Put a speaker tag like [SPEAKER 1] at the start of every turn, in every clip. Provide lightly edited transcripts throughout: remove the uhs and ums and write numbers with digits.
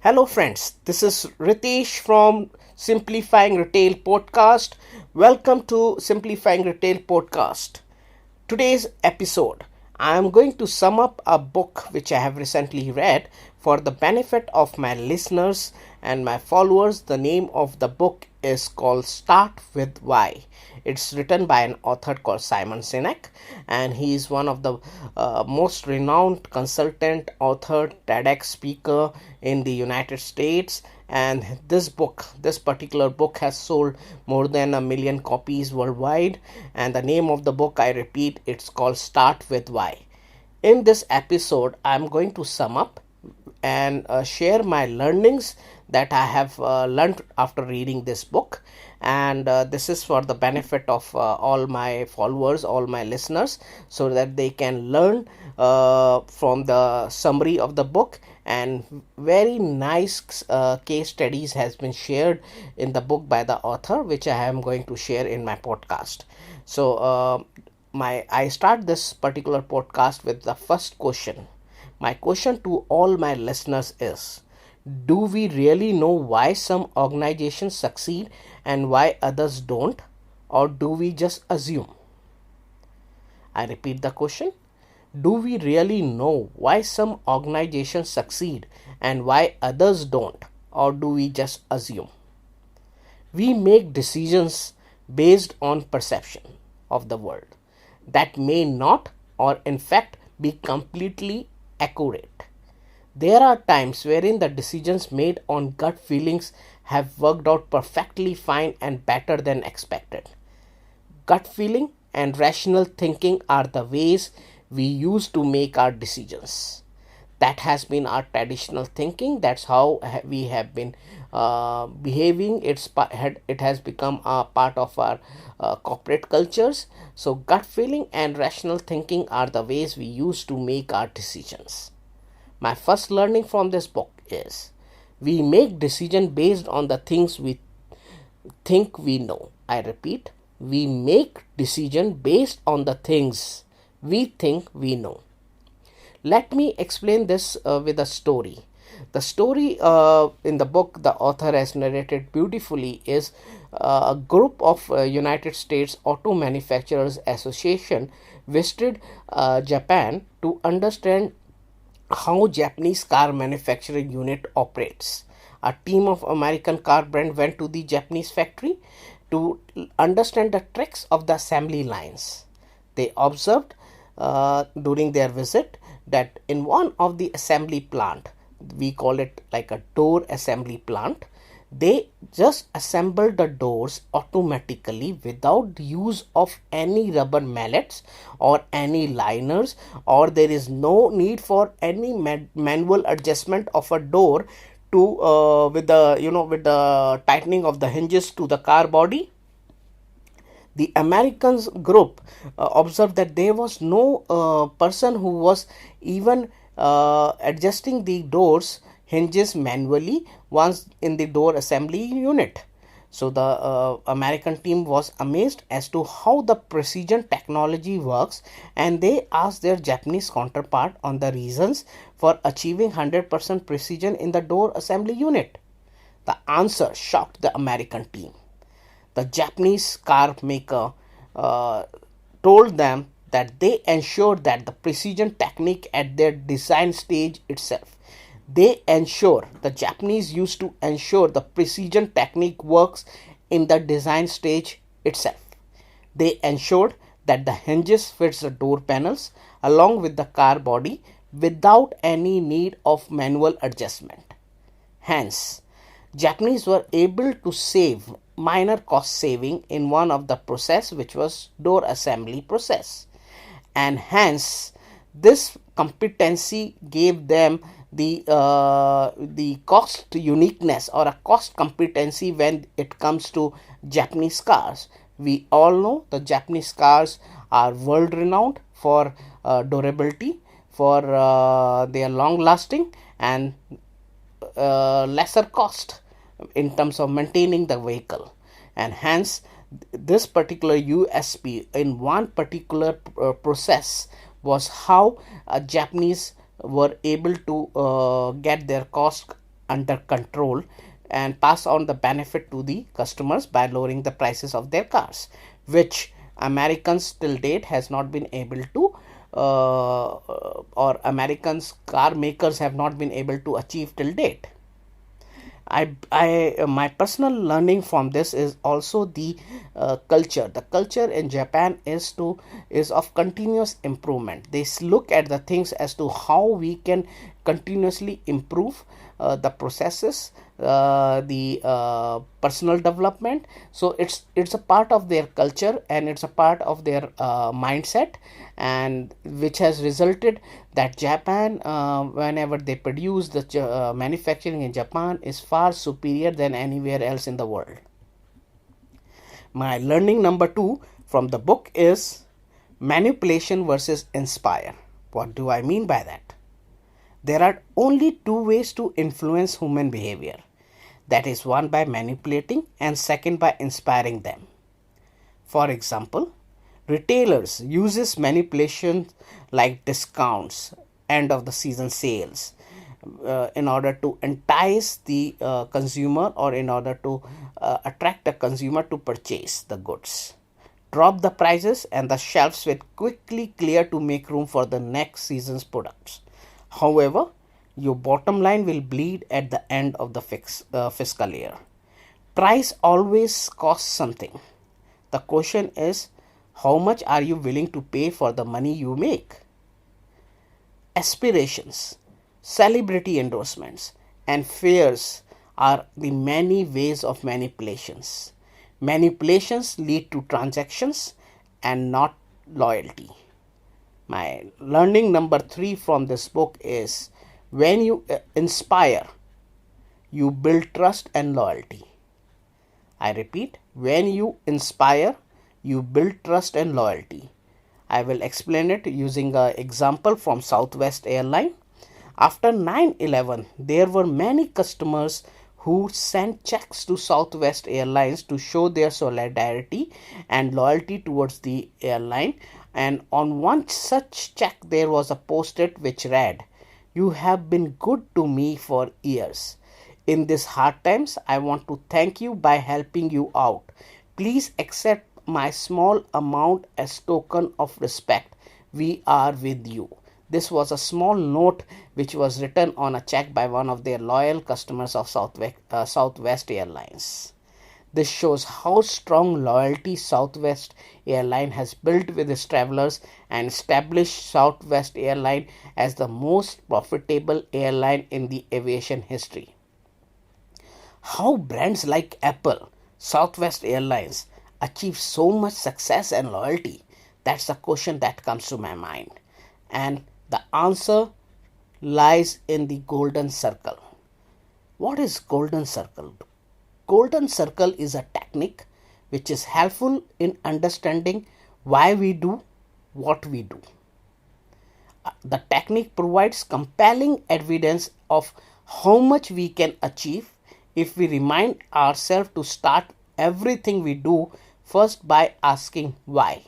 [SPEAKER 1] Hello, friends. This is Ritesh from Simplifying Retail Podcast. Welcome to Simplifying Retail Podcast. Today's episode, I am going to sum up a book which I have recently read for the benefit of my listeners and my followers. The name of the book is called Start with Why. It's written by an author called Simon Sinek, and he is one of the most renowned consultant, author, TEDx speaker in the United States. And this particular book has sold more than 1 million copies worldwide. And the name of the book, I repeat, it's called Start with Why. In this episode, I'm going to sum up and share my learnings that I have learned after reading this book. And this is for the benefit of all my followers, all my listeners, so that they can learn from the summary of the book. And very nice case studies has been shared in the book by the author, which I am going to share in my podcast. So I start this particular podcast with the first question. My question to all my listeners is, do we really know why some organizations succeed and why others don't? Or do we just assume? I repeat the question. Do we really know why some organizations succeed and why others don't? Or do we just assume? We make decisions based on perception of the world that may not, or in fact, be completely accurate. There are times wherein the decisions made on gut feelings have worked out perfectly fine and better than expected. Gut feeling and rational thinking are the ways we use to make our decisions. That has been our traditional thinking. That's how we have been behaving. It has become a part of our corporate cultures. So gut feeling and rational thinking are the ways we use to make our decisions. My first learning from this book is, we make decisions based on the things we think we know. I repeat, we make decisions based on the things we think we know. Let me explain this with a story. The story in the book the author has narrated beautifully is a group of United States Auto Manufacturers Association visited Japan to understand how Japanese car manufacturing unit operates. A team of American car brand went to the Japanese factory to understand the tricks of the assembly lines. They observed during their visit that in one of the assembly plant, we call it like a door assembly plant, they just assembled the doors automatically without the use of any rubber mallets or any liners, or there is no need for any manual adjustment of a door to with the tightening of the hinges to the car body. The Americans group observed that there was no person who was even adjusting the doors hinges manually once in the door assembly unit. So the American team was amazed as to how the precision technology works, and they asked their Japanese counterpart on the reasons for achieving 100% precision in the door assembly unit. The answer shocked the American team. The Japanese car maker uh, told them that they ensured that the precision technique at their design stage itself. The Japanese used to ensure the precision technique works in the design stage itself. They ensured that the hinges fits the door panels along with the car body without any need of manual adjustment. Hence, Japanese were able to save minor cost saving in one of the process, which was door assembly process, and hence this competency gave them the cost uniqueness or a cost competency when it comes to Japanese cars. We all know the Japanese cars are world renowned for durability, for their long lasting and lesser cost in terms of maintaining the vehicle, and hence this particular USP in one particular process was how Japanese were able to get their cost under control and pass on the benefit to the customers by lowering the prices of their cars, which Americans till date has not been able to or Americans car makers have not been able to achieve till date. My personal learning from this is also the culture. The culture in Japan is of continuous improvement. They look at the things as to how we can continuously improve the processes, the personal development. So it's a part of their culture and it's a part of their mindset, and which has resulted that Japan, whenever they produce the manufacturing in Japan, is far superior than anywhere else in the world. My learning number 2 from the book is manipulation versus inspire. What do I mean by that? There are only two ways to influence human behavior. That is, one by manipulating and second by inspiring them. For example, retailers uses manipulation like discounts, end of the season sales, in order to entice the consumer, or in order to attract the consumer to purchase the goods. Drop the prices and the shelves will quickly clear to make room for the next season's products. However, your bottom line will bleed at the end of the fiscal year. Price always costs something. The question is, how much are you willing to pay for the money you make? Aspirations, celebrity endorsements, and fears are the many ways of manipulations. Manipulations lead to transactions and not loyalty. My learning number 3 from this book is, when you inspire, you build trust and loyalty. I repeat, when you inspire, you build trust and loyalty. I will explain it using an example from Southwest Airlines. After 9/11, there were many customers who sent checks to Southwest Airlines to show their solidarity and loyalty towards the airline. And on one such check, there was a post-it which read, "You have been good to me for years. In these hard times, I want to thank you by helping you out. Please accept my small amount as token of respect. We are with you." This was a small note which was written on a check by one of their loyal customers of Southwest Airlines. This shows how strong loyalty Southwest Airlines has built with its travelers and established Southwest Airlines as the most profitable airline in the aviation history. How brands like Apple, Southwest Airlines achieve so much success and loyalty? That's the question that comes to my mind. And the answer lies in the golden circle. What is golden circle? Golden circle is a technique which is helpful in understanding why we do what we do. The technique provides compelling evidence of how much we can achieve if we remind ourselves to start everything we do first by asking why.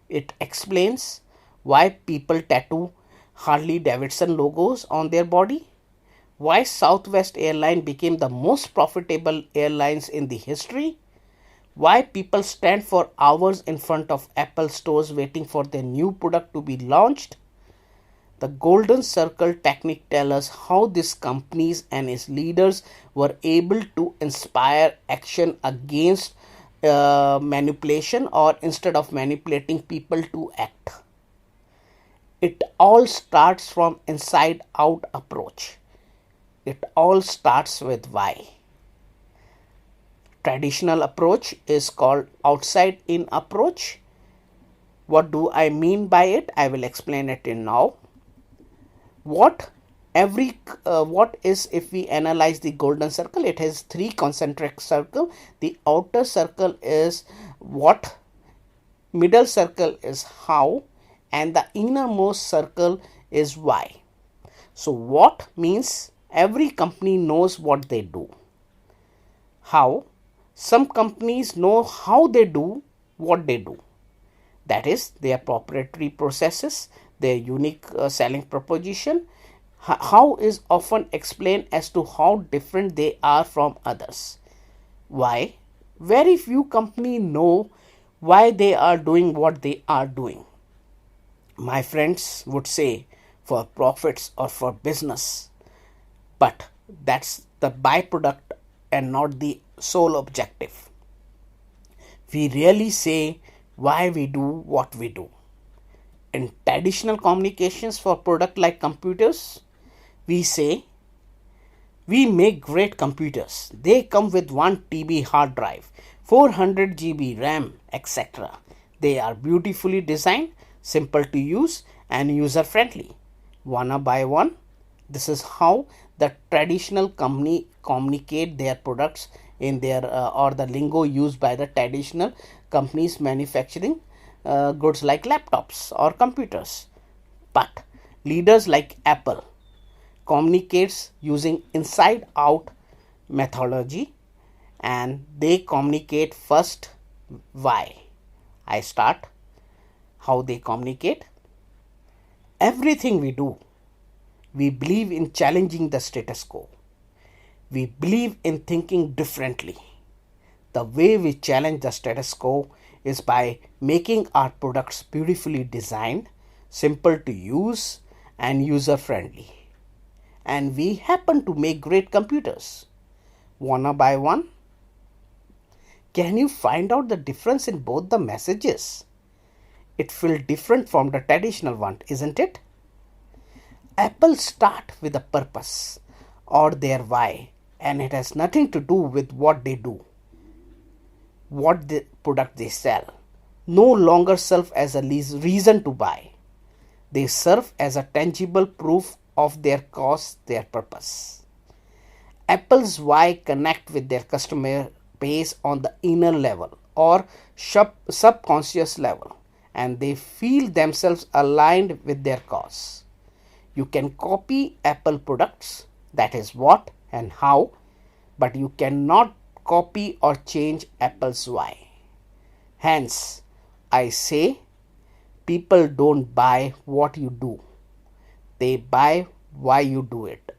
[SPEAKER 1] It explains why people tattoo Harley Davidson logos on their body, why Southwest Airlines became the most profitable airlines in the history, why people stand for hours in front of Apple stores waiting for their new product to be launched. The golden circle technique tells us how these companies and its leaders were able to inspire action against manipulation, or instead of manipulating people to act. It all starts from inside out approach. It all starts with why. Traditional approach is called outside in approach. What do I mean by it? I will explain it in now. What is, if we analyze the golden circle, it has 3 concentric circles. The outer circle is what, middle circle is how, and the innermost circle is why. So what means every company knows what they do. How? Some companies know how they do what they do. That is, their proprietary processes, their unique selling proposition, how is often explained as to how different they are from others. Why? Very few companies know why they are doing what they are doing. My friends would say for profits or for business, but that's the byproduct and not the sole objective. We really say why we do what we do. In traditional communications for product like computers, we say we make great computers. They come with 1 TB hard drive, 400 GB RAM, etc. They are beautifully designed, simple to use, and user friendly. Wanna buy one? This is how the traditional company communicate their products in their or the lingo used by the traditional companies manufacturing goods like laptops or computers. But leaders like Apple communicates using inside out methodology, and they communicate first. Why? I start how they communicate. Everything we do, we believe in challenging the status quo. We believe in thinking differently. The way we challenge the status quo is by making our products beautifully designed, simple to use, and user friendly. And we happen to make great computers. Wanna buy one? Can you find out the difference in both the messages? It feels different from the traditional one, isn't it? Apple start with a purpose or their why, and it has nothing to do with what they do, what the product they sell. No longer serve as a reason to buy. They serve as a tangible proof of their cause, their purpose. Apple's why connect with their customer base on the inner level or subconscious level, and they feel themselves aligned with their cause. You can copy Apple products, that is what and how, but you cannot copy or change Apple's why. Hence, I say people don't buy what you do, they buy why you do it.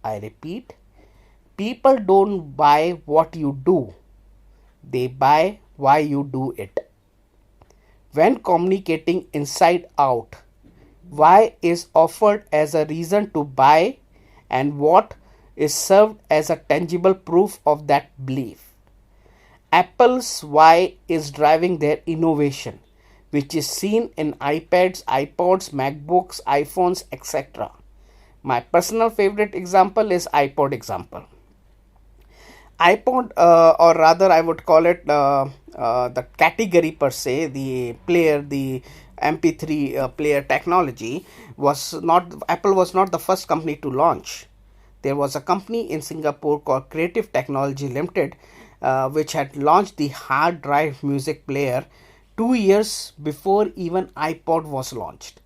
[SPEAKER 1] I repeat, people don't buy what you do, they buy why you do it. When communicating inside out, why is offered as a reason to buy, and what is served as a tangible proof of that belief. Apple's why is driving their innovation, which is seen in iPads, iPods, MacBooks, iPhones, etc. My personal favorite example is iPod example. iPod, or rather I would call it the category per se, the player, the MP3 player technology was not, Apple was not the first company to launch. There was a company in Singapore called Creative Technology Limited, which had launched the hard drive music player 2 years before even iPod was launched.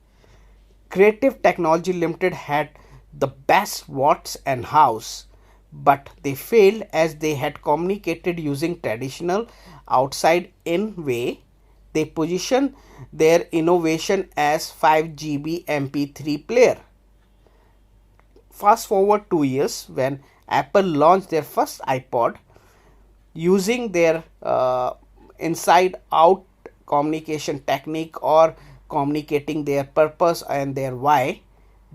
[SPEAKER 1] Creative Technology Limited had the best what's and hows, but they failed as they had communicated using traditional outside in way. They positioned their innovation as 5 GB MP3 player. Fast forward 2 years when Apple launched their first iPod using their inside out communication technique or communicating their purpose and their why.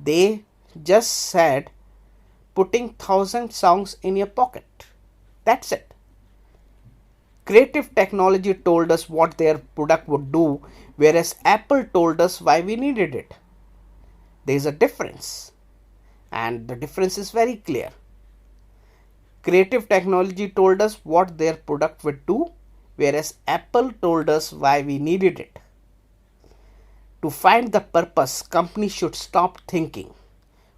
[SPEAKER 1] They just said putting 1,000 songs in your pocket. That's it. Creative Technology told us what their product would do, whereas Apple told us why we needed it. There is a difference, and the difference is very clear. Creative Technology told us what their product would do, whereas Apple told us why we needed it. To find the purpose, companies should stop thinking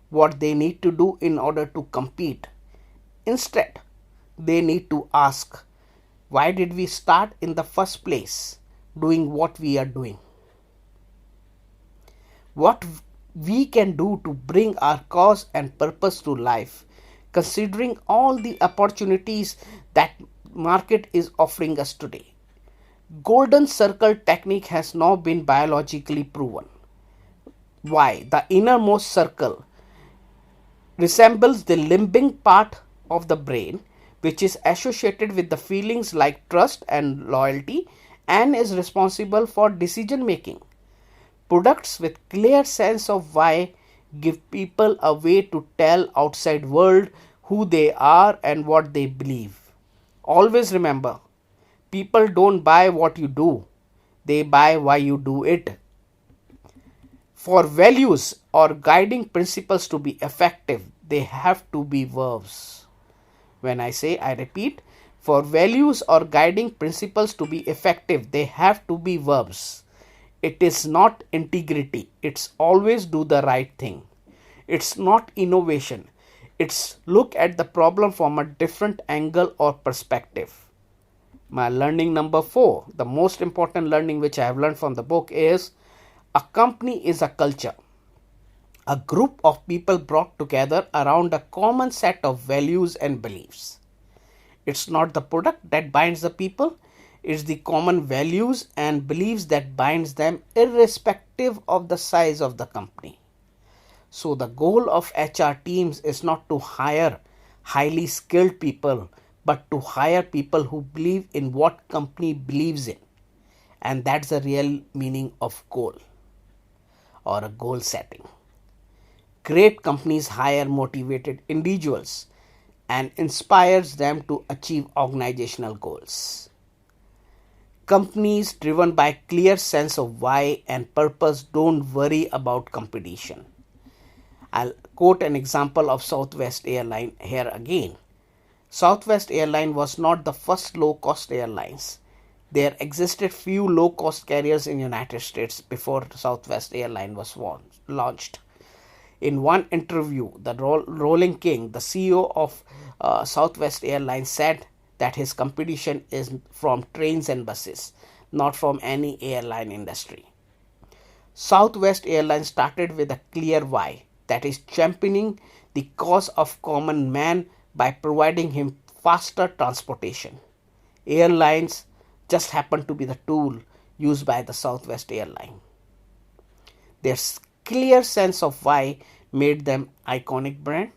[SPEAKER 1] what they need to do in order to compete. Instead, they need to ask, why did we start in the first place doing what we are doing? What we can do to bring our cause and purpose to life, considering all the opportunities that market is offering us today. Golden circle technique has now been biologically proven. Why? The innermost circle resembles the limbic part of the brain, which is associated with the feelings like trust and loyalty and is responsible for decision making. Products with clear sense of why give people a way to tell outside world who they are and what they believe. Always remember, people don't buy what you do, they buy why you do it. For values or guiding principles to be effective, they have to be verbs. When I repeat, for values or guiding principles to be effective, they have to be verbs. It is not integrity. It's always do the right thing. It's not innovation. It's look at the problem from a different angle or perspective. My learning number 4, the most important learning which I have learned from the book is a company is a culture. A group of people brought together around a common set of values and beliefs. It's not the product that binds the people, it's the common values and beliefs that binds them irrespective of the size of the company. So the goal of HR teams is not to hire highly skilled people, but to hire people who believe in what company believes in. And that's the real meaning of goal or a goal setting. Great companies hire motivated individuals and inspires them to achieve organizational goals. Companies driven by clear sense of why and purpose don't worry about competition. I'll quote an example of Southwest Airline here again. Southwest Airline was not the first low-cost airlines. There existed few low-cost carriers in United States before Southwest Airline was launched. In one interview, the Rolling King, the CEO of Southwest Airlines, said that his competition is from trains and buses, not from any airline industry. Southwest Airlines started with a clear why, that is championing the cause of common man by providing him faster transportation. Airlines just happened to be the tool used by the Southwest Airline. Their clear sense of why made them iconic brand,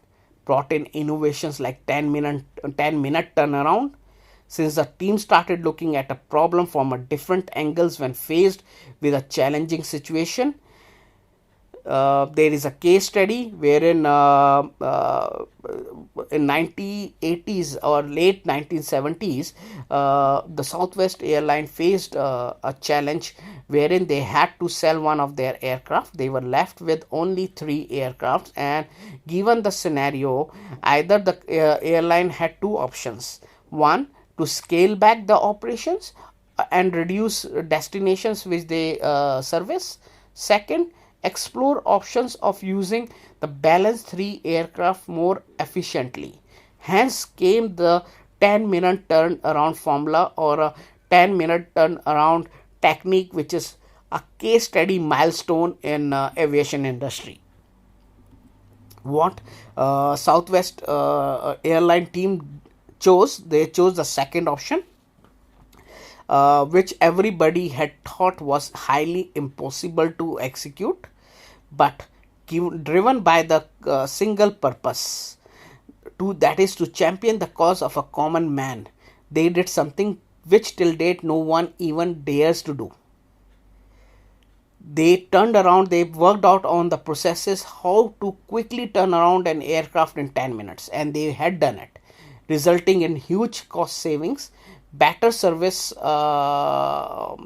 [SPEAKER 1] brought in innovations like 10-minute turnaround. Since the team started looking at a problem from a different angles when faced with a challenging situation, there is a case study wherein in 1980s or late 1970s, the Southwest Airline faced a challenge wherein they had to sell one of their aircraft. They were left with only 3 aircrafts, and given the scenario, either the airline had 2 options. One, to scale back the operations and reduce destinations which they service. Second, explore options of using the balanced 3 aircraft more efficiently. Hence came the 10-minute turnaround formula or a 10-minute turnaround technique, which is a case study milestone in aviation industry. What Southwest airline team chose? They chose the second option, which everybody had thought was highly impossible to execute, but driven by the single purpose, that is to champion the cause of a common man. They did something which till date no one even dares to do. They worked out on the processes how to quickly turn around an aircraft in 10 minutes, and they had done it, resulting in huge cost savings, better service, better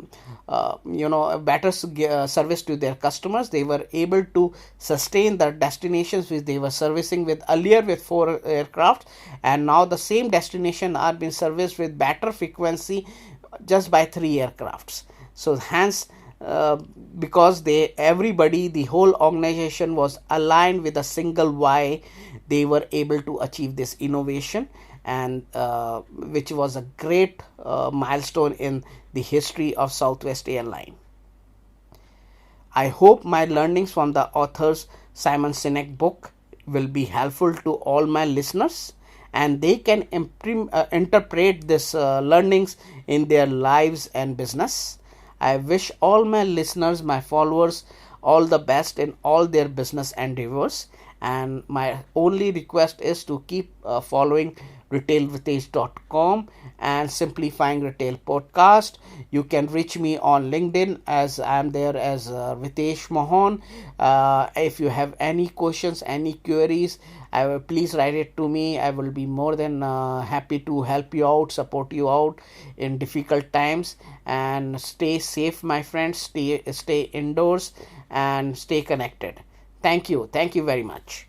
[SPEAKER 1] service to their customers. They were able to sustain the destinations which they were servicing with earlier with 4 aircraft, and now the same destination are being serviced with better frequency just by 3 aircrafts. So hence, because the whole organization was aligned with a single why, they were able to achieve this innovation, and which was a great milestone in the history of Southwest Airline. I hope my learnings from the author's Simon Sinek book will be helpful to all my listeners, and they can interpret this learnings in their lives and business. I wish all my listeners, my followers, all the best in all their business endeavors, And my only request is to keep following retailritesh.com and Simplifying Retail Podcast. You can reach me on LinkedIn as I'm there as Ritesh Mohan. If you have any questions, any queries, please write it to me. I will be more than happy to help you out, support you out in difficult times. And stay safe, my friends. Stay indoors and stay connected. Thank you very much.